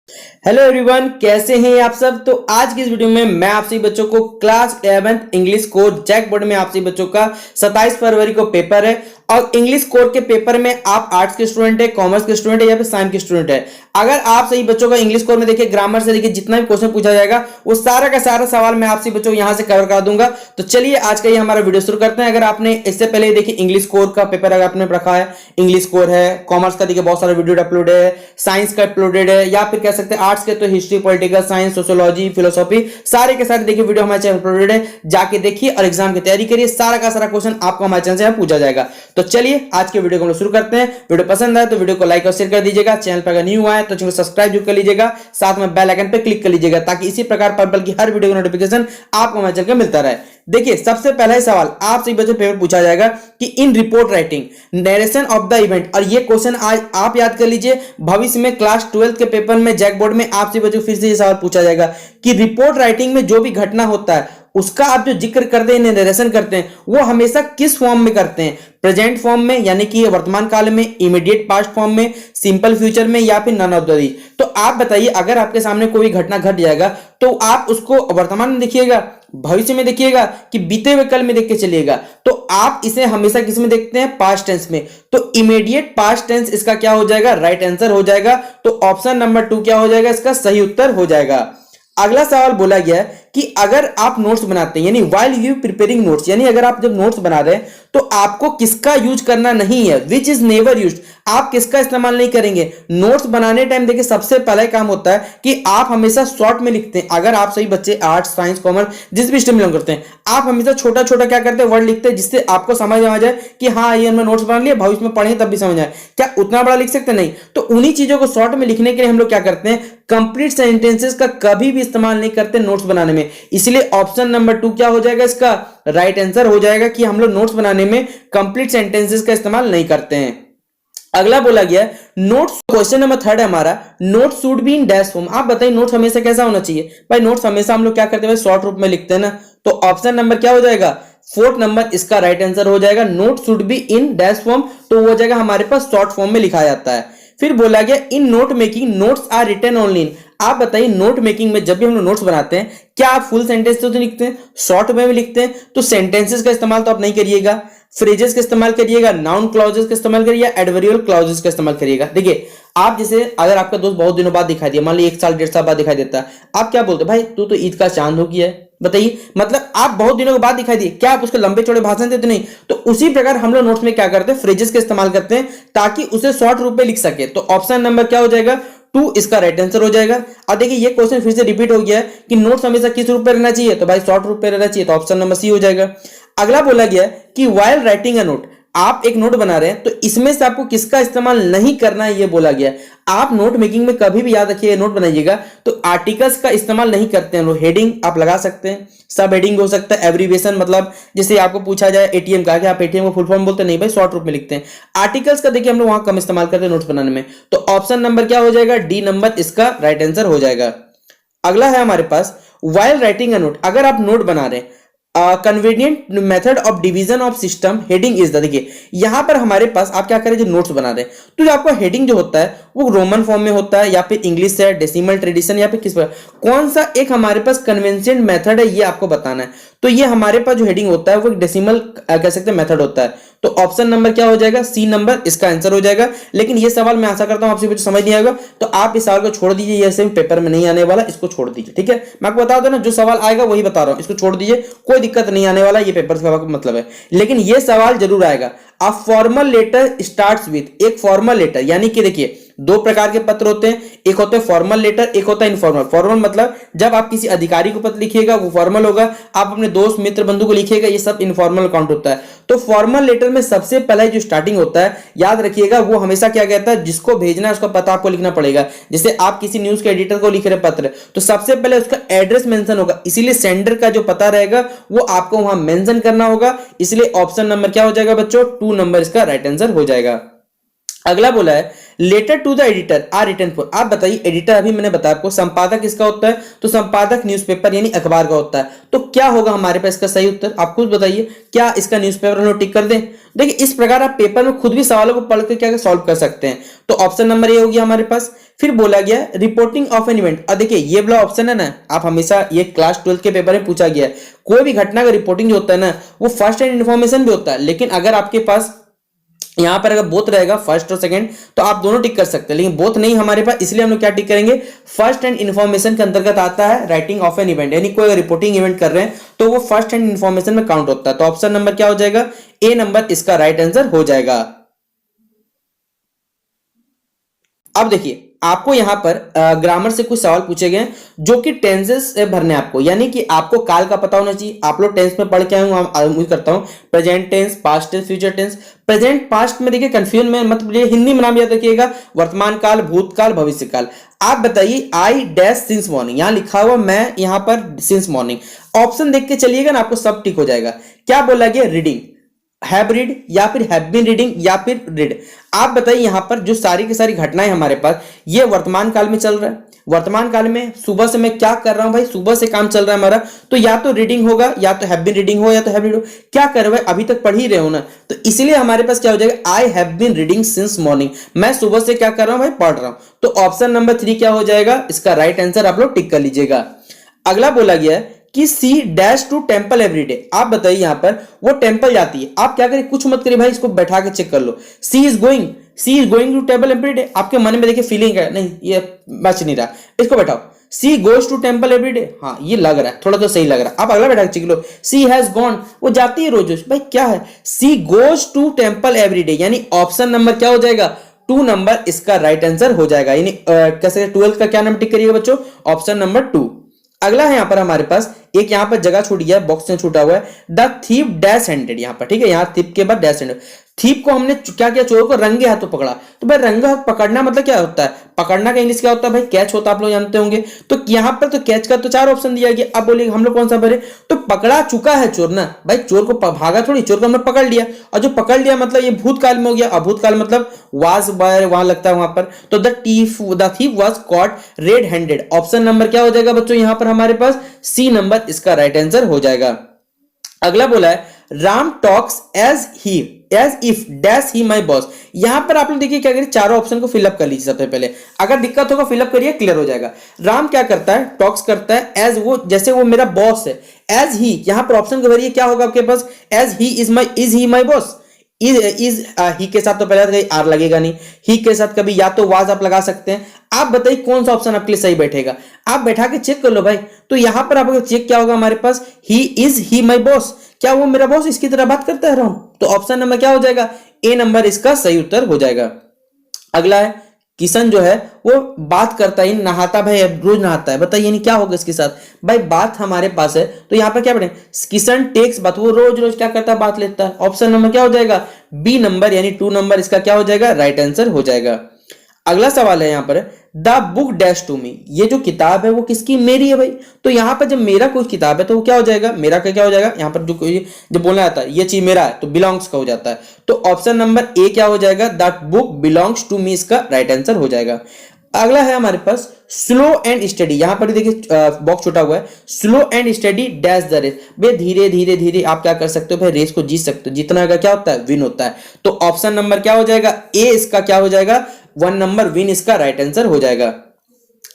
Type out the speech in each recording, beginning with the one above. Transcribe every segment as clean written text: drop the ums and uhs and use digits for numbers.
Hello everyone, कैसे हैं आप सब। तो आज की इस वीडियो में मैं आप सभी बच्चों को class 11th English core JAC board में आप सभी बच्चों का 27 फरवरी को पेपर है और इंग्लिश कोर के पेपर में आप आर्ट्स के स्टूडेंट है, कॉमर्स के स्टूडेंट है या फिर साइंस के स्टूडेंट है। अगर आप सही बच्चों का इंग्लिश कोर में देखिए ग्रामर से देखिए जितना भी क्वेश्चन पूछा जाएगा वो सारा का सारा सवाल मैं आप सभी बच्चों को यहां से कवर करा दूंगा। तो चलिए आज का ये हमारा वीडियो शुरू करते हैं। अगर आपने इससे पहले देखिए इंग्लिश कोर का पेपर अगर आपने रखा है, इंग्लिश कोर है, कॉमर्स का देखिए बहुत सारा वीडियो अपलोड है, साइंस का अपलोडेड है या फिर कह सकते हैं आर्ट्स के तो history, political science, sociology, philosophy सारे के सारे देखिए वीडियो हमारे चैनल पर अपलोडेड है, जाके देखिए और एग्जाम की तैयारी करिए। सारा का सारा क्वेश्चन आपको हमारे चैनल से पूछा जाएगा। तो चलिए आज के वीडियो को हम लोग शुरू करते हैं। वीडियो पसंद आए तो वीडियो को लाइक और शेयर कर दीजिएगा। चैनल पर अगर न्यू आए तो चैनल को सब्सक्राइब जरूर कर लीजिएगा, साथ में बेल आइकन पर क्लिक कर लीजिएगा ताकि इसी प्रकार पर्पल की हर वीडियो का नोटिफिकेशन आपको हमारे चैनल पर मिलता रहे। देखिए सबसे पहला ही सवाल आपसे बच्चों पेपर पूछा जाएगा कि in report writing narration of the event, और ये क्वेश्चन आज आप याद कर लीजिए, भविष्य में क्लास 12 के पेपर में जैक बोर्ड में आपसे बच्चों फिर से ये सवाल पूछा जाएगा कि रिपोर्ट राइटिंग में जो भी घटना होता है उसका आप जो जिक्र करते हैं, नरेशन करते हैं, वो हमेशा किस फॉर्म में करते हैं? प्रेजेंट फॉर्म में यानी कि वर्तमान काल में, इमीडिएट पास्ट फॉर्म में, सिंपल फ्यूचर में या फिर नन ऑफ द दीज। तो आप बताइए, अगर आपके सामने कोई घटना घट जाएगा तो आप उसको वर्तमान में देखिएगा, भविष्य में देखिएगा कि बीते हुए कल में देख के चलिएगा। तो आप इसे हमेशा किस में देखते हैं? पास्ट टेंस में। तो इमीडिएट पास्ट टेंस इसका क्या हो जाएगा? राइट आंसर हो जाएगा। तो ऑप्शन नंबर 2 क्या हो जाएगा? इसका सही उत्तर हो जाएगा। अगला सवाल बोला गया है कि अगर आप नोट्स बनाते हैं, यानी व्हाइल यू प्रिपेयरिंग नोट्स, यानी अगर आप जब नोट्स बना रहे हैं तो आपको किसका यूज करना नहीं है? विच इज नेवर यूज्ड, आप किसका इस्तेमाल नहीं करेंगे नोट्स बनाने टाइम? देखिए सबसे पहला काम होता है कि आप हमेशा शॉर्ट में लिखते हैं। अगर आप सही बच्चे आर्ट्स, साइंस, कॉमर्स जिस भी स्ट्रीम में करते हैं, आप हमेशा छोटा छोटा क्या करते हैं? वर्ड लिखते हैं जिससे आपको समझ आ जाए कि हाँ ये हमने नोट्स बना लिया, भविष्य में पढ़ेंगे तब भी समझ आए। क्या उतना बड़ा लिख सकते? नहीं। तो उन्हीं चीजों को शॉर्ट में लिखने के लिए हम लोग क्या करते हैं? कंप्लीट सेंटेंसेस का कभी भी इस्तेमाल नहीं करते नोट्स बनाने में। इसलिए ऑप्शन नंबर 2 क्या हो जाएगा? इसका राइट आंसर हो जाएगा कि हम लोग नोट्स बनाने में कंप्लीट सेंटेंसेस का इस्तेमाल नहीं करते हैं। अगला बोला गया नोट्स, क्वेश्चन नंबर 3 है हमारा, notes should be in dash form. आप बताइए नोट्स हमेशा कैसा होना चाहिए? भाई नोट्स हमेशा हम लोग क्या करते हैं? शॉर्ट रूप में लिखते हैं ना। तो ऑप्शन नंबर क्या हो जाएगा? 4th नंबर इसका राइट आंसर हो जाएगा। Note should be in dash form तो हो जाएगा हमारे पास शॉर्ट फॉर्म में लिखा जाता है। फिर बोला गया in note making notes are written only in. आप बताइए नोट मेकिंग में जब भी हम लोग नोट्स बनाते हैं क्या आप फुल सेंटेंस तो लिखते हैं? शॉर्ट में भी लिखते हैं। तो सेंटेंसेस का इस्तेमाल तो आप नहीं करिएगा, फ्रेजेस का इस्तेमाल करिएगा, नाउन क्लॉजेस का इस्तेमाल करिएगा, एडवर्बियल क्लॉजेस का इस्तेमाल करिएगा। देखिए आप जैसे अगर आपका दोस्त बहुत दिनों बाद दिखाई दिया, मान लीजिए 1 साल 1.5 साल बाद दिखाई देता है, आप क्या बोलते हैं? भाई तू तो ईद का चांद हो गया है। बताइए मतलब आप बहुत दिनों के बाद दिखाई दिए, क्या आप उसके लंबे चौड़े भाषण देते? नहीं। तो उसी प्रकार हम लोग नोट्स में क्या करते हैं? फ्रेजेस का इस्तेमाल करते हैं ताकि उसे शॉर्ट रूप में लिख सके। तो ऑप्शन नंबर क्या हो जाएगा? 2 इसका राइट आंसर हो जाएगा। अब देखिए ये क्वेश्चन फिर से रिपीट हो गया है कि नोट्स हमेशा किस रूप में रहना चाहिए? तो भाई शॉर्ट रूप में रहना चाहिए। तो ऑप्शन नंबर सी हो जाएगा। अगला बोला गया कि व्हाइल राइटिंग अ नोट, आप एक नोट बना रहे हैं तो इसमें से आपको किसका इस्तेमाल नहीं करना है ये बोला गया। आप नोट मेकिंग में कभी भी याद रखिए नोट बनाइएगा तो आर्टिकल्स का इस्तेमाल नहीं करते हैं लोग। हेडिंग आप लगा सकते हैं, सब हेडिंग हो सकता है, एब्रीविएशन मतलब जैसे आपको पूछा जाए एटीएम का, क्या आप एटीएम को फुल फॉर्म बोलते नहीं भाई, शॉर्ट रूप में लिखते हैं। आर्टिकल्स का देखिए हम लोग वहां कम इस्तेमाल करते हैं नोट्स बनाने में। तो ऑप्शन नंबर क्या हो जाएगा? डी नंबर इसका राइट आंसर हो जाएगा। अगला है हमारे पास व्हाइल राइटिंग अ नोट, अगर आप नोट बना रहे हैं convenient method of division of system heading is the. देखिए यहां पर हमारे पास आप क्या करें? जो नोट्स बना रहे हैं तो जो आपका हेडिंग जो होता है वो रोमन फॉर्म में होता है या फिर इंग्लिश है, डेसिमल ट्रेडिशन या फिर किस पर, कौन सा एक हमारे पास कन्वेंशनल मेथड है ये आपको बताना है। तो ये हमारे पास जो हेडिंग होता है वो डेसिमल कह सकते हैं मेथड होता है। तो ऑप्शन नंबर क्या हो जाएगा? सी नंबर इसका आंसर हो जाएगा। लेकिन ये सवाल मैं आशा करता हूं आपसे कुछ समझ नहीं आएगा तो आप इस सवाल को छोड़ दीजिए, ये सेम पेपर में नहीं आने वाला, इसको छोड़ दीजिए। ठीक है, मैं आपको बता दो ना जो सवाल आएगा वही बता रहा हूं, इसको छोड़ दीजिए, कोई दिक्कत नहीं आने वाला, ये पेपर का मतलब है। लेकिन ये सवाल जरूर आएगा। A formal letter starts with, एक फॉर्मल लेटर यानी कि देखिए 2 प्रकार के पत्र होते हैं, एक होता है फॉर्मल लेटर, एक होता है इनफॉर्मल। फॉर्मल मतलब जब आप किसी अधिकारी को पत्र लिखिएगा वो फॉर्मल होगा, आप अपने दोस्त मित्र बंधु को लिखिएगा ये सब इनफॉर्मल काउंट होता है। तो फॉर्मल लेटर में सबसे पहला जो स्टार्टिंग होता है याद रखिएगा वो हमेशा क्या कहता है? जिसको भेजना है उसका पता आपको लिखना पड़ेगा। जैसे आप किसी न्यूज के एडिटर को लिख रहे पत्र तो सबसे पहले उसका एड्रेस मेंशन होगा, इसीलिए सेंडर का जो पता रहेगा वो आपको वहां मेंशन करना होगा। इसलिए ऑप्शन नंबर क्या हो जाएगा बच्चों? 2 नंबर इसका राइट आंसर हो जाएगा। अगला बोला है letter to the editor are written for. आप बताइए, एडिटर अभी मैंने बताया आपको, संपादक किसका होता है, तो संपादक न्यूज़पेपर यानी अखबार का होता है। तो क्या होगा हमारे पास इसका सही उत्तर, आप खुद बताइए, क्या इसका न्यूज़पेपर हम लोग टिक कर दें। देखिए इस प्रकार आप पेपर में खुद भी सवालों को पढ़ कर क्या सॉल्व कर सकते हैं। तो ऑप्शन नंबर ए हो गया हमारे पास। फिर बोला गया रिपोर्टिंग ऑफ एन इवेंट। अब देखिए ये वाला ऑप्शन है ना, आप हमेशा, ये क्लास 12 के पेपर में पूछा गया है, कोई भी घटना का रिपोर्टिंग जो होता है ना, वो फर्स्ट हैंड इन्फॉर्मेशन भी होता है, लेकिन अगर आपके पास यहां पर अगर बोथ रहेगा फर्स्ट और सेकंड, तो आप दोनों टिक कर सकते हैं, लेकिन बोथ नहीं हमारे पास, इसलिए हम लोग क्या टिक करेंगे, फर्स्ट हैंड इन्फॉर्मेशन के अंतर्गत आता है राइटिंग ऑफ एन इवेंट, यानी कोई रिपोर्टिंग इवेंट कर रहे हैं तो वो फर्स्ट हैंड इन्फॉर्मेशन में काउंट होता है। तो ऑप्शन नंबर क्या हो जाएगा, ए नंबर इसका राइट आंसर हो जाएगा। अब देखिए आपको यहां पर ग्रामर से कुछ सवाल पूछे गए जो कि टेंसेस से भरने आपको, यानी कि आपको काल का पता होना चाहिए। आप लोग टेंस में पढ़ के आए हूं, उम्मीद करता हूं, present tense, past tense, future tense. Present past में देखिए कंफ्यूजन में मत बोलिए, हिंदी में नाम याद रखिएगा, वर्तमान काल, भूतकाल, भविष्य काल। आप बताइए आई डैश सिंस मॉर्निंग, यहां लिखा हुआ मैं यहां पर सिंस मॉर्निंग, ऑप्शन देख के चलिएगा ना, आपको सब टिक हो जाएगा। क्या बोला गया, रीडिंग, हैव रीड या फिर हैव बीन रीडिंग या फिर रीड। आप बताइए यहां पर जो सारी की सारी घटनाएं हमारे पास, ये वर्तमान काल में चल रहा है। वर्तमान काल में सुबह से मैं क्या कर रहा हूं भाई, सुबह से काम चल रहा है हमारा, तो या तो रीडिंग होगा, या तो हैव बीन रीडिंग हो, या तो हैव रीड हो। क्या कर रहे हो, अभी तक पढ़ ही रहे हो ना, तो इसलिए हमारे पास क्या हो जाएगा, I have been reading since morning, मैं सुबह से क्या कर रहा हूं भाई, पढ़ रहा हूं। तो ऑप्शन नंबर 3 क्या हो जाएगा, इसका राइट आंसर आप लोग टिक कर लीजिएगा। अगला बोला गया है कि she dash to temple everyday. आप बताइए यहां पर वो टेंपल जाती है, आप क्या करें, कुछ मत करिए भाई, इसको बैठा के चेक कर लो। She is going to temple everyday, आपके मन में देखिए फीलिंग है, नहीं ये बच नहीं रहा, इसको बैठाओ। सी गोज टू टेंपल एवरीडे, हाँ ये लग रहा है, थोड़ा तो सही लग रहा है। आप अगला बैठा के चेक लो, सी हैज गॉन, वो जाती है रोज, भाई क्या है, she goes to temple everyday, यानी ऑप्शन नंबर क्या हो जाएगा, 2 नंबर इसका राइट आंसर हो जाएगा। यानी कैसे 12 का क्या नंबर टिक करिएगा बच्चों, ऑप्शन नंबर 2। अगला है यहां पर हमारे पास एक, यहां पर जगह छूट गया, बॉक्स में छूटा हुआ है, द थीप डैश हैंडेड, यहां पर ठीक है, यहां थीप के बाद डैश हैंडेड। थीप को हमने क्या किया, चोर को रंगे हाथों पकड़ा। तो भाई रंगे हाथ पकड़ना मतलब क्या होता है, पकड़ना का इंग्लिश क्या होता है भाई, कैच होता है, आप लोग जानते होंगे। तो यहां पर तो कैच का तो 4 ऑप्शन दिया गया, अब बोलिए हम लोग कौन सा भरे, तो पकड़ा चुका है चोर ना भाई, चोर को भागा थोड़ी, चोर को हमने पकड़ लिया, और जो पकड़ लिया मतलब ये भूतकाल में हो गया, अभूतकाल मतलब वाज वहां लगता है वहां पर। तो the thief was caught red handed, option number क्या हो जाएगा बच्चों यहां पर हमारे पास, सी नंबर इसका राइट आंसर हो जाएगा। अगला बोला है Ram talks as if dash he my boss. यहां पर आप लोग देखिए क्या करिए, चारों ऑप्शन को फिलअप कर लीजिए सबसे पहले, अगर दिक्कत होगा फिलअप करिए, क्लियर हो जाएगा। राम क्या करता है, टॉक्स करता है एज, वो जैसे वो मेरा बॉस है, एज ही, यहां पर ऑप्शन को भरिए, क्या होगा आपके पास, as he is he my boss. Is he के साथ तो पहले आर लगेगा नहीं, ही के साथ कभी या तो वाज आप लगा सकते हैं। आप बताइए कौन सा ऑप्शन आपके लिए सही बैठेगा, आप बैठा के चेक कर लो भाई। तो यहां पर आपको चेक क्या होगा हमारे पास, ही माई बॉस, क्या वो मेरा बॉस इसकी तरह बात करता है राम, तो ऑप्शन नंबर क्या हो जाएगा, ए नंबर इसका सही उत्तर हो जाएगा। अगला है किशन जो है वो बात करता है, नहाता भाई रोज नहाता है, बताइए नहीं क्या होगा इसके साथ, भाई बात हमारे पास है, तो यहां पर क्या पढ़े, किशन टेक्स बात, वो रोज रोज क्या करता है, बात लेता है। ऑप्शन नंबर क्या हो जाएगा, बी नंबर यानी 2 नंबर इसका क्या हो जाएगा, राइट आंसर हो जाएगा। अगला सवाल है यहां पर, the book dash to me, ये जो किताब है वो किसकी, मेरी है भाई। तो यहां पर जब मेरा कोई किताब है तो वो क्या हो जाएगा, मेरा का क्या हो जाएगा, यहां पर जो बोलना आता है ये चीज मेरा है तो बिलोंग्स का हो जाता है। तो ऑप्शन नंबर ए क्या हो जाएगा, that book belongs to me, इसका राइट आंसर हो जाएगा। अगला है हमारे पास स्लो एंड स्टडी, यहां पर देखिए बॉक्स छूटा हुआ है, slow and study dash the race, भाई धीरे धीरे धीरे आप क्या कर सकते हो भाई, रेस को जीत सकते हो, जीतना का क्या होता है, विन होता है। तो ऑप्शन नंबर क्या हो जाएगा, ए इसका क्या हो जाएगा, 1 नंबर विन इसका राइट आंसर हो जाएगा।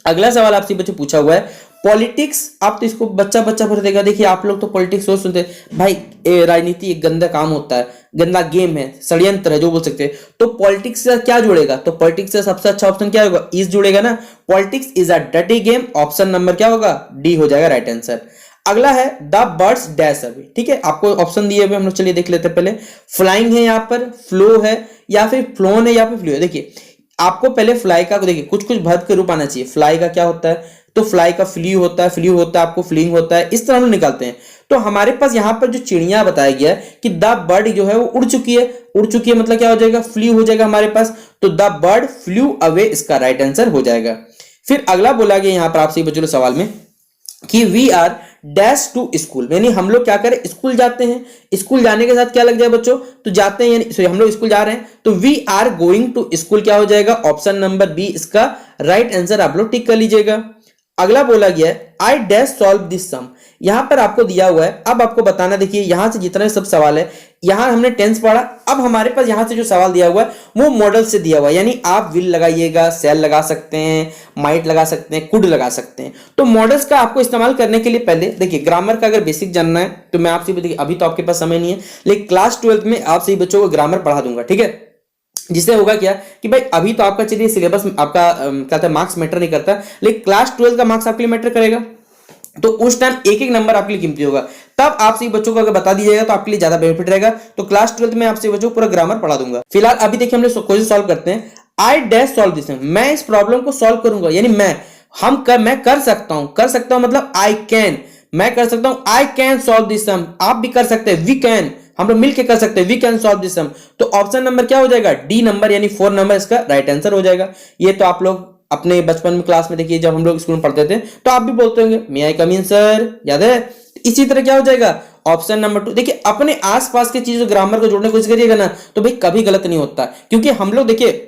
अगला सवाल आपसे बच्चे पूछा हुआ है पॉलिटिक्स, आप तो इसको बच्चा बच्चा भर देगा। देखिए आप लोग तो पॉलिटिक्स सोच सुनते भाई, राजनीति एक गंदा काम होता है, गंदा गेम है, षड्यंत्र है जो बोल सकते हैं। तो पॉलिटिक्स से क्या जुड़ेगा, तो पॉलिटिक्स से सबसे अच्छा ऑप्शन क्या होगा, इज जुड़ेगा ना, politics is a dirty game, option number क्या होगा, डी हो जाएगा राइट आंसर। अगला है द बर्ड्स डैश अवे, ठीक है, आपको ऑप्शन दिए हुए हम लोग, चलिए देख लेते हैं पहले। फ्लाइंग है, यहाँ पर फ्लो है, या फिर फ्लोन है, या फिर फ्लू है। देखिए आपको पहले फ्लाई का देखिए कुछ कुछ भर्व के रूप आना चाहिए। फ्लाई का क्या होता है, तो फ्लाई का फ्लू होता है, फ्लू होता है, आपको फ्लिंग होता है, इस तरह हम निकालते हैं। तो हमारे पास यहाँ पर जो चिड़िया बताया गया है कि द बर्ड जो है वो उड़ चुकी है, उड़ चुकी है मतलब क्या हो जाएगा, फ्लू हो जाएगा हमारे पास। तो द बर्ड फ्लू अवे इसका राइट आंसर हो जाएगा। फिर अगला बोला गया यहाँ पर आपसे बच्चों सवाल में कि we are dash to school, यानी हम लोग क्या करें, स्कूल जाते हैं। स्कूल जाने के साथ क्या लग जाए बच्चों, तो जाते हैं, यानी हम लोग स्कूल जा रहे हैं, तो we are going to school क्या हो जाएगा, ऑप्शन नंबर बी इसका राइट आंसर आप लोग टिक कर लीजिएगा। अगला बोला गया है I dash solve this sum, यहां पर आपको दिया हुआ है, अब आपको बताना, देखिए यहां से जितना सब सवाल है, यहां हमने टेंस पढ़ा, अब हमारे पास यहां से जो सवाल दिया हुआ है वो मॉडल से दिया हुआ है, यानी आप विल लगाइएगा, सेल लगा सकते हैं, माइट लगा सकते हैं, कुड लगा सकते हैं। तो मॉडल्स का आपको इस्तेमाल करने के लिए पहले देखिए ग्रामर का अगर बेसिक जानना है तो मैं आपसे देखिए अभी तो आपके पास समय नहीं है, लेकिन क्लास 12th में आप सही बच्चों को ग्रामर पढ़ा दूंगा, ठीक है। जिससे होगा क्या कि भाई अभी तो आपका चलिए सिलेबस आपका क्या था मार्क्स मैटर नहीं करता, लेकिन क्लास 12 का मार्क्स आपके लिए मैटर करेगा, तो उस टाइम एक एक नंबर आपके लिए कीमती होगा, तब आप सही बच्चों को अगर बता दीजिएगा तो आपके लिए ज्यादा बेनिफिट रहेगा। तो क्लास 12 में आपसे बच्चों को पूरा ग्रामर पढ़ा दूंगा। फिलहाल अभी देखिए हम लोग क्वेश्चन सॉल्व करते हैं। आई डैश सॉल्व दिस, मैं इस प्रॉब्लम को सॉल्व करूंगा, यानी मैं कर सकता हूं मतलब आई कैन, मैं कर सकता हूं, आई कैन सॉल्व दिस सम, आप भी कर सकते हैं, वी कैन, हम लोग मिलकर कर सकते हैं, वी कैन सॉल्व दिस सम। तो ऑप्शन नंबर क्या हो जाएगा, डी नंबर, यानी 4 नंबर इसका राइट आंसर हो जाएगा। ये तो आप लोग अपने बचपन में क्लास में देखिए जब हम लोग स्कूल में पढ़ते थे तो आप भी बोलते होंगे मे आई कम इन सर, याद है। इसी तरह क्या हो जाएगा ऑप्शन नंबर 2। देखिए अपने आसपास की चीजों ग्रामर को जोड़ने की कोशिश करिएगा ना तो भाई कभी गलत नहीं होता, क्योंकि हम लोग देखिए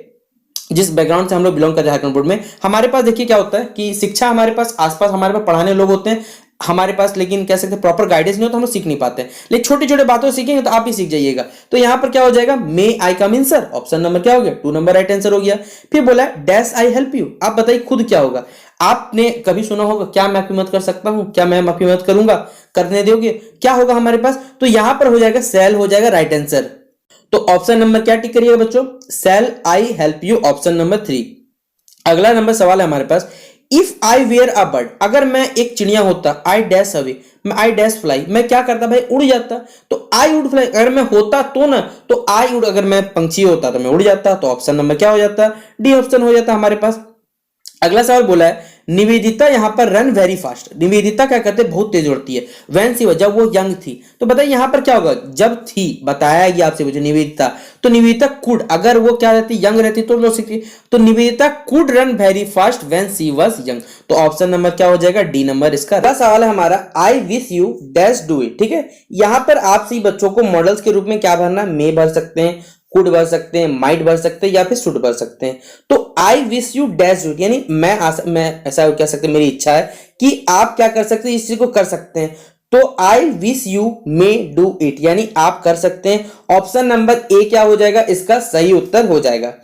जिस बैकग्राउंड से हम लोग बिलोंग करते हैं झारखंड बोर्ड में, हमारे पास देखिए क्या होता है कि शिक्षा हमारे पास आसपास हमारे पास पढ़ाने लोग होते हैं हमारे पास, लेकिन कह सकते हैं प्रॉपर गाइडेंस नहीं होता, हम लोग सीख नहीं पाते हैं। लेकिन छोटी छोटी बातों सीखेंगे तो आप भी सीख जाइएगा। तो यहां पर क्या हो जाएगा, मे आई कम इन सर, ऑप्शन नंबर क्या हो गया, 2 नंबर राइट आंसर हो गया। फिर बोला डैश आई हेल्प यू, आप बताइए खुद क्या होगा। आपने कभी सुना होगा क्या मैं आपकी मदद कर सकता हूं, क्या मैं आपकी मदद करूंगा, करने दोगे, क्या होगा हमारे पास, तो यहां पर हो जाएगा सेल हो जाएगा राइट आंसर। तो ऑप्शन नंबर क्या टिक करिएगा बच्चों, shall I help you, option number 3। अगला नंबर सवाल है हमारे पास, if I were a bird, अगर मैं एक चिड़िया होता, आई डैश अवे, मैं आई डैश फ्लाई, मैं क्या करता भाई उड़ जाता, तो आई वुड फ्लाई, अगर मैं होता तो ना, तो आई वुड, अगर मैं पंछी होता तो मैं उड़ जाता, तो ऑप्शन नंबर क्या हो जाता, डी ऑप्शन हो जाता हमारे पास। अगला सवाल बोला है निवेदिता यहां पर रन वेरी फास्ट, निवेदिता क्या करते बहुत तेज उड़ती है, व्हेन सी, जब वो यंग थी, तो बताइए यहां पर क्या होगा, जब थी बताया गया आपसे मुझे निवेदिता, तो निवेदिता कुड, अगर वो क्या रहती यंग रहती तो लो सकती, तो Nivedita could run very fast when she was young, तो ऑप्शन नंबर क्या हो जाएगा, डी नंबर इसका। अगला सवाल है हमारा I wish you dash do it, ठीक है। यहां पर आप सही बच्चों को मॉडल्स के रूप में क्या भरना, मे भर सकते हैं, कुड भर सकते हैं, माइट भर सकते हैं, या फिर शुड भर सकते हैं। तो I wish you dash do, यानी मैं ऐसा कह सकते हैं मेरी इच्छा है कि आप क्या कर सकते हैं, इस चीज को कर सकते हैं, तो I wish you may do it, यानी आप कर सकते हैं। ऑप्शन नंबर ए क्या हो जाएगा, इसका सही उत्तर हो जाएगा।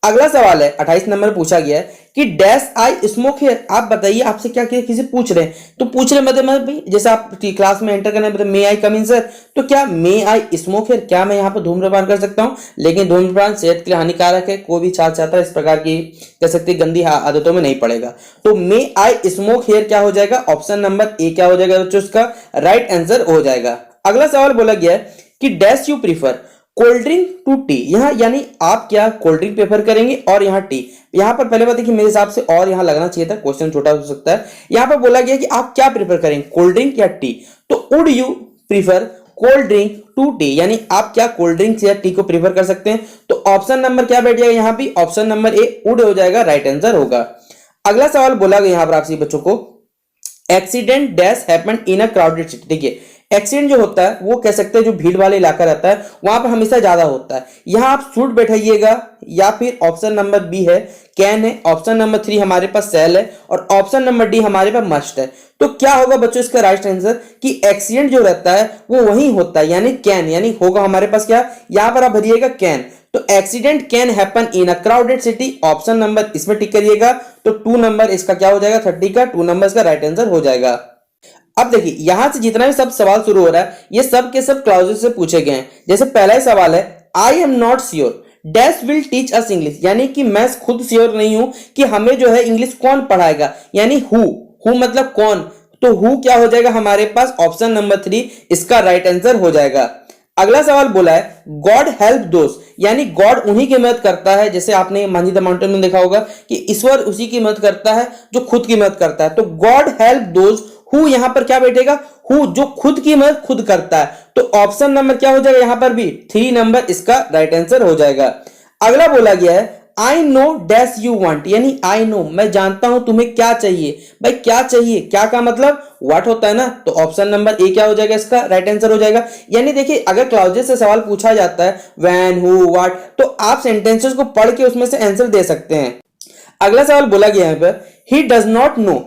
अगला सवाल है 28 नंबर पूछा गया है कि डैश आई स्मोक हेयर, आप बताइए आपसे क्या किसी पूछ रहे हैं, तो पूछ रहे मतलब भाई जैसे आप क्लास में एंटर करना है, मे आई कम इन सर, तो क्या मे आई स्मोक हेयर, क्या मैं यहाँ पर धूम्रपान कर सकता हूँ, लेकिन धूम्रपान सेहत के लिए हानिकारक है, कोई भी छात्र छात्रा इस प्रकार की कह सकते गंदी आदतों में नहीं पड़ेगा। तो मे आई स्मोक हेयर क्या हो जाएगा, ऑप्शन नंबर ए क्या हो जाएगा बच्चों, इसका राइट आंसर हो जाएगा। अगला सवाल बोला गया है कि dash you prefer cold drink to tea, यहां यानी आप क्या कोल्ड ड्रिंक प्रेफर करेंगे और यहां टी, यहां पर पहले बात देखिए मेरे हिसाब से और यहां लगना चाहिए था, क्वेश्चन छोटा हो सकता है। यहां पर बोला गया कि आप क्या प्रेफर करेंगे कोल्ड ड्रिंक या टी, तो would you prefer cold drink to tea, यानी आप क्या कोल्ड ड्रिंक या टी को प्रेफर कर सकते हैं, तो ऑप्शन नंबर क्या बैठ जाएगा यहां भी, ऑप्शन नंबर ए वुड हो जाएगा, राइट आंसर होगा। अगला सवाल बोला गया यहां पर आपसे बच्चों को accident dash happened in a crowded city, देखिए एक्सीडेंट जो होता है वो कह सकते हैं जो भीड़ वाले इलाका रहता है वहां पर हमेशा ज्यादा होता है, यहां आप शुड बैठाइएगा, या फिर ऑप्शन नंबर बी है कैन है, ऑप्शन नंबर 3 हमारे पास सेल है, और ऑप्शन नंबर डी हमारे पास मस्ट है। तो क्या होगा बच्चों इसका राइट आंसर कि एक्सीडेंट जो रहता है वो वहीं होता है, यानी कैन, यानी होगा हमारे पास क्या, यहां पर आप भरिएगा कैन, तो accident can happen in a crowded city, option number इसमें टिक करिएगा, तो 2 नंबर इसका क्या हो जाएगा 30 का 2 नंबर इसका राइट आंसर हो जाएगा। अब देखिए यहां से जितना भी सब सवाल शुरू हो रहा है ये सब के सब क्लाउजेस से पूछे गए हैं। जैसे पहला ही सवाल है I am not sure dash will teach us English, यानी कि मैं खुद श्योर नहीं हूं कि हमें जो है इंग्लिश कौन पढ़ाएगा, यानी हु मतलब कौन, तो हु क्या हो जाएगा हमारे पास, ऑप्शन नंबर 3 इसका राइट आंसर हो जाएगा। अगला सवाल बोला है गॉड हेल्प दोस्त, यानी गॉड उन्हीं की मदद करता है, जैसे आपने मांझी द माउंटेन में देखा होगा कि ईश्वर उसी की मदद करता है जो खुद की मदद करता है, तो गॉड हेल्प दोस्त, हु यहां पर क्या बैठेगा, हु जो खुद की मदद खुद करता है, तो ऑप्शन नंबर क्या हो जाएगा यहां पर भी 3 नंबर इसका राइट आंसर हो जाएगा। अगला बोला गया है I know dash you want, यानी आई नो मैं जानता हूं तुम्हें क्या चाहिए। भाई क्या चाहिए, क्या का मतलब व्हाट होता है ना, तो ऑप्शन नंबर ए क्या हो जाएगा, इसका राइट आंसर हो जाएगा। यानी देखिए अगर क्लाउजेस से सवाल पूछा जाता है व्हेन हु व्हाट, तो आप सेंटेंसेस को पढ़ के उसमें से आंसर दे सकते हैं। अगला सवाल बोला गया है पर he does not know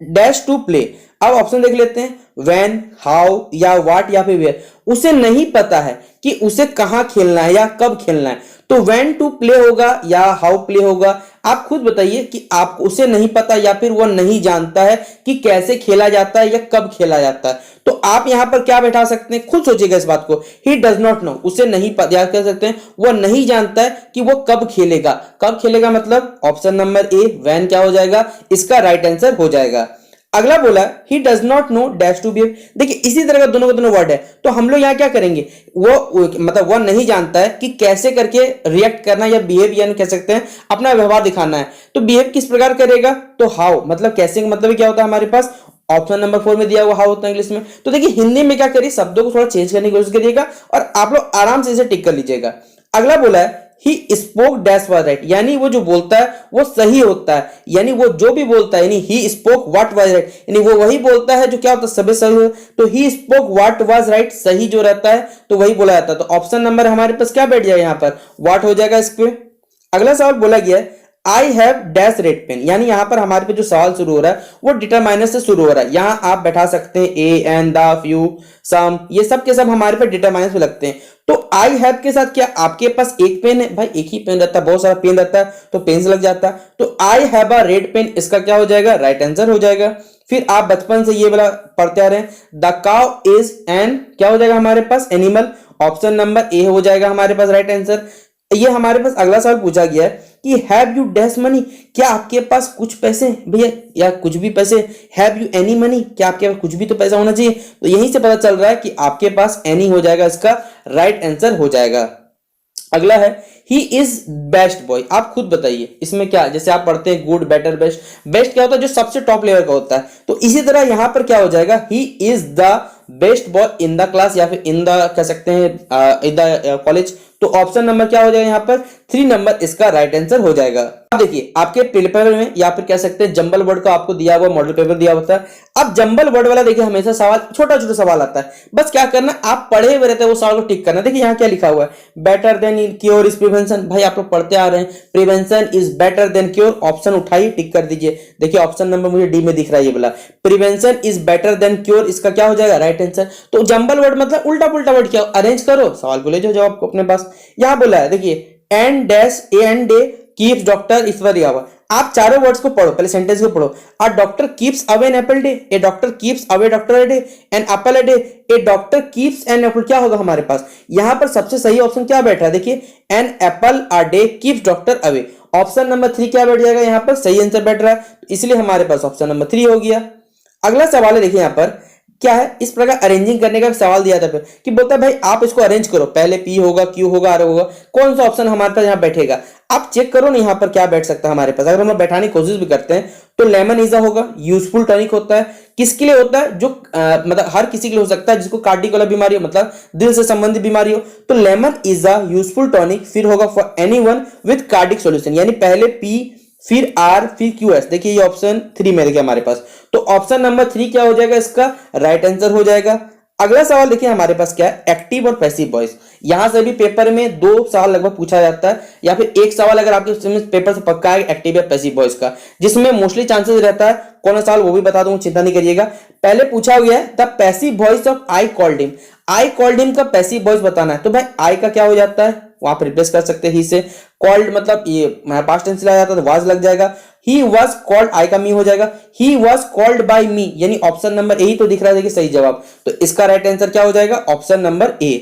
dash to play. अब ऑप्शन देख लेते हैं, व्हेन, हाउ या व्हाट या फिर वेयर। उसे नहीं पता है कि उसे कहां खेलना है या कब खेलना है, तो व्हेन टू प्ले होगा या हाउ प्ले होगा। आप खुद बताइए कि आप उसे नहीं पता या फिर वह नहीं जानता है कि कैसे खेला जाता है या कब खेला जाता है, तो आप यहां पर क्या बैठा सकते हैं, खुद सोचिएगा इस बात को। ही डज नॉट नो, उसे नहीं पता, याद कर सकते हैं वह नहीं जानता है कि वो कब खेलेगा। कब खेलेगा मतलब ऑप्शन नंबर ए व्हेन क्या हो जाएगा, इसका राइट आंसर हो जाएगा। अगला बोला he does not know dash to behave. देखिए इसी तरह का दोनों का दोनों वर्ड है, तो हम लोग यहाँ क्या करेंगे, वो मतलब वह नहीं जानता है कि कैसे करके रिएक्ट करना या बिहेव, यानी कह सकते हैं अपना व्यवहार दिखाना है। तो बिहेव किस प्रकार करेगा, तो हाउ, मतलब कैसे मतलब क्या होता है हमारे पास, ऑप्शन नंबर 4 में दिया हुआ हाउ होता है इंग्लिश में। तो देखिए हिंदी में क्या करिए, शब्दों को थोड़ा चेंज करने की कोशिश करिएगा और आप लोग आराम से इसे टिक कर लीजिएगा। अगला बोला है he spoke dash was right, यानी वो जो बोलता है वो सही होता है, यानी वो जो भी बोलता है, यानी he spoke what was right, यानी वो वही बोलता है जो क्या होता है सभी सही हो। तो he spoke what was right, सही जो रहता है तो वही बोला जाता है। तो ऑप्शन नंबर हमारे पास क्या बैठ जाएगा यहाँ पर, व्हाट हो जाएगा इस पे। अगला सवाल बोला गया है I have dash red pen, यानी यहां पर हमारे पे जो सवाल शुरू हो रहा है वो डिटरमाइनर से शुरू हो रहा है। यहां आप बैठा सकते हैं ए एन द फ्यू सम, ये सब के सब हमारे पे डिटरमाइनर पे लगते हैं। तो आई हैव के साथ क्या आपके पास एक पेन है, भाई एक ही पेन रहता है, बहुत सारा पेन रहता है तो पेन से लग जाता है। तो I have a red pen, इसका क्या हो जाएगा, राइट आंसर हो जाएगा। फिर आप बचपन से ये वाला पढ़ते आ रहे हैं, द काउ इज एन क्या हो जाएगा हमारे पास, एनिमल, ऑप्शन नंबर ए हो जाएगा हमारे पास राइट आंसर। ये हमारे पास अगला सवाल पूछा गया है कि हैव यू डैश मनी, क्या आपके पास कुछ पैसे भैया या कुछ भी पैसे, हैव यू एनी मनी, क्या आपके पास कुछ भी तो पैसा होना चाहिए। तो यहीं से पता चल रहा है कि आपके पास एनी हो जाएगा, इसका राइट आंसर हो जाएगा। अगला है ही इज बेस्ट बॉय, आप खुद बताइए इसमें क्या, जैसे आप पढ़ते हैं गुड बेटर बेस्ट, बेस्ट क्या होता है जो सबसे टॉप लेवल का होता है, तो इसी तरह यहां पर क्या हो जाएगा he is the best boy in the class या फिर इन द कह सकते हैं इन द कॉलेज। तो ऑप्शन नंबर क्या हो जाएगा यहाँ पर 3 नंबर इसका राइट आंसर हो जाएगा। अब देखिए आपके पेपर में या फिर कह सकते हैं जंबल वर्ड का आपको दिया हुआ मॉडल पेपर दिया होता है। अब जंबल वर्ड वाला देखिए हमेशा सवाल छोटा छोटा सवाल आता है, बस क्या करना आप पढ़े हुए रहते हैं वो सवाल को टिक करना। देखिए यहाँ क्या लिखा हुआ है, better than cure is prevention, भाई आप लोग पढ़ते आ रहे हैं prevention is better than cure, option उठाइए टिक कर दीजिए। देखिए ऑप्शन नंबर मुझे डी में दिख रहा है ये वाला, prevention is better than cure, इसका क्या हो जाएगा राइट आंसर। तो जंबल वर्ड मतलब उल्टा पुल्टा वर्ड, क्या अरेंज करो सवाल को ले जाओ जवाब को अपने पास। यहां बोला है देखिए and dash a and day keeps doctor ईश्वर यावा, आप चारों वर्ड्स को पढ़ो, पहले सेंटेंस को पढ़ो। A doctor keeps away an apple day, a doctor keeps away doctor a day, an apple a day, a doctor keeps an apple, क्या होगा हमारे पास यहां पर सबसे सही ऑप्शन क्या बैठा है, देखिए an apple a day keeps doctor away, option number 3 क्या बैठ जाएगा यहाँ पर सही आंसर बैठ रहा है, इसलिए हमारे पास ऑप्शन नंबर 3 हो गया। अगला सवाल है देखिए यहाँ पर क्या है, इस प्रकार अरेंजिंग करने का सवाल दिया था फिर कि बोलता है भाई आप इसको अरेंज करो, पहले पी होगा क्यू होगा आर होगा, कौन सा ऑप्शन हमारे पास यहाँ बैठेगा, आप चेक करो ना यहाँ पर क्या बैठ सकता है हमारे पास। अगर हम लोग बैठाने की कोशिश भी करते हैं तो लेमन इजा होगा, यूजफुल टॉनिक होता है, किसके लिए होता है जो मतलब हर किसी के लिए हो सकता है जिसको कार्डियक वाला बीमारी हो, मतलब दिल से संबंधित बीमारी हो, तो लेमन इजा यूजफुल टॉनिक। फिर होगा for anyone with cardiac solution, यानी पहले पी फिर आर फिर क्यू एस, देखिए ये ऑप्शन 3 में देखिए हमारे पास, तो ऑप्शन नंबर 3 क्या हो जाएगा इसका राइट आंसर हो जाएगा। अगला सवाल देखिए हमारे पास क्या है, एक्टिव और पैसिव वॉइस। यहां से भी पेपर में 2 सवाल लगभग पूछा जाता है या फिर एक सवाल अगर आपके पेपर से पक्का है एक्टिव या पैसिव वॉइस का, जिसमें मोस्टली चांसेस रहता है, कौन सा सवाल वो भी बता दूंगा चिंता नहीं करिएगा। पहले पूछा गया है the passive voice of I called him, I called him का पैसिव वॉइस बताना है, तो भाई आई का क्या हो जाता है वहां पर रिप्लेस कर सकते हैं ही से, कॉल्ड मतलब ये पास्ट टेंस लाया जाता है तो वाज लग जाएगा, ही वाज कॉल्ड आई का मी हो जाएगा, ही वाज कॉल्ड बाय मी, यानी ऑप्शन नंबर ए ही तो दिख रहा है देखिए सही जवाब, तो इसका राइट आंसर क्या हो जाएगा ऑप्शन नंबर ए।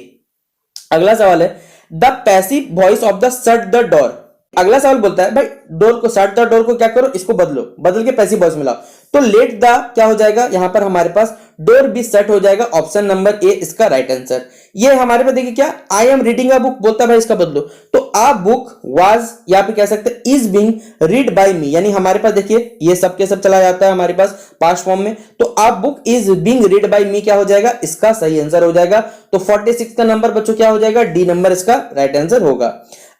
अगला सवाल है the passive voice of the shut the door. अगला सवाल बोलता है भाई डोर को शट द डोर को क्या करो इसको बदलो, बदल के पैसिव वॉइस मिलाओ, तो लेट द क्या हो जाएगा यहां पर हमारे पास डोर बी शट हो जाएगा, ऑप्शन नंबर ए इसका राइट आंसर। ये हमारे पास देखिए क्या I am reading a book बोलता है भाई इसका बदलो, तो आ बुक वाज या फिर कह सकते हैं इज बीइंग रीड बाय मी, यानी हमारे पास देखिए ये सब के सब चला जाता है हमारे पास पास्ट फॉर्म में, तो a book is being read by me क्या हो जाएगा इसका सही आंसर हो जाएगा। तो 46 का नंबर बच्चों क्या हो जाएगा डी नंबर इसका राइट आंसर होगा।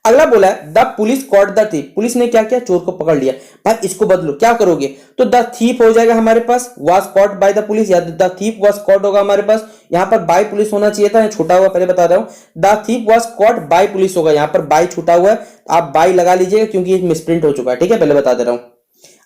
अगला बोला है the police caught the thief, police ने क्या किया, चोर को पकड़ लिया। भाई इसको बदलो, क्या करोगे, तो द थीफ हो जाएगा हमारे पास, was caught by the police, या द थीफ वाज कॉट होगा हमारे पास, यहां पर बाय पुलिस होना चाहिए था, छोटा हुआ पहले बता रहा हूं, the thief was caught bye police होगा, यहां पर बाय छूटा हुआ है, आप बाय लगा लीजिएगा क्योंकि ये मिसप्रिंट हो चुका है, ठीक है, पहले बता दे रहा हूं।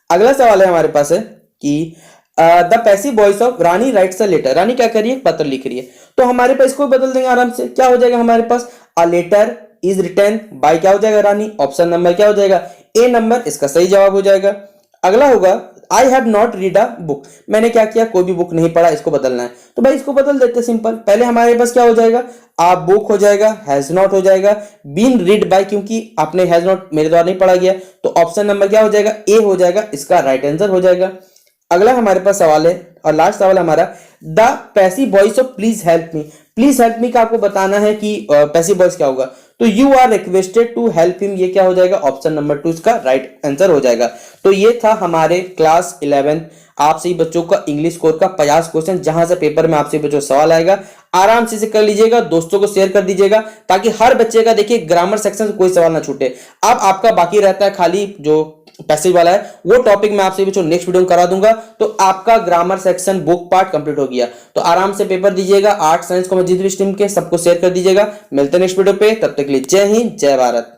अगला सवाल है हमारे पास है कि the passive voice of Rani writes a letter, Rani क्या कर रही है, पत्र लिख रही है, तो हमारे पास इसको बदल देंगे आराम से, क्या हो जाएगा हमारे पास, a letter is written by क्या हो जाएगा रानी, ऑप्शन नंबर क्या हो जाएगा, ए नंबर इसका सही जवाब हो जाएगा। अगला होगा I have not read a book, मैंने क्या किया, कोई भी बुक नहीं पढ़ा, इसको बदलना है, तो भाई इसको बदल देते सिंपल, पहले हमारे पास क्या हो जाएगा, आ बुक हो जाएगा, हैज नॉट हो जाएगा, बीन रीड बाय क्योंकि आपने हैज नॉट मेरे द्वारा नहीं पढ़ा गया, तो ऑप्शन नंबर क्या हो जाएगा, ए हो जाएगा, इसका राइट आंसर हो जाएगा। अगला हमारे पास सवाल है और लास्ट सवाल हमारा, the passive voice of please help me, please help me का आपको बताना है कि पैसिव वॉइस क्या होगा, तो you are requested to help him, ये क्या हो जाएगा, ऑप्शन नंबर 2 इसका राइट आंसर हो जाएगा। तो ये था हमारे क्लास 11 आप सभी बच्चों का इंग्लिश कोर्स का 50 क्वेश्चन, जहां से पेपर में आपसे बच्चों सवाल आएगा, आराम से कर लीजिएगा, दोस्तों को शेयर कर दीजिएगा ताकि हर बच्चे का देखिए ग्रामर सेक्शन से कोई सवाल ना छूटे। अब आपका बाकी रहता है खाली जो पैसेज वाला है, वो टॉपिक मैं आपसे बच्चों नेक्स्ट वीडियो में करा दूंगा, तो आपका grammar section book part complete हो गया, तो आराम से पेपर दीजिएगा, आर्ट साइंस कॉमर्स जितने भी स्ट्रीम के सबको शेयर कर दीजिएगा। मिलते हैं नेक्स्ट वीडियो पे, तब तक के लिए जय हिंद जय भारत।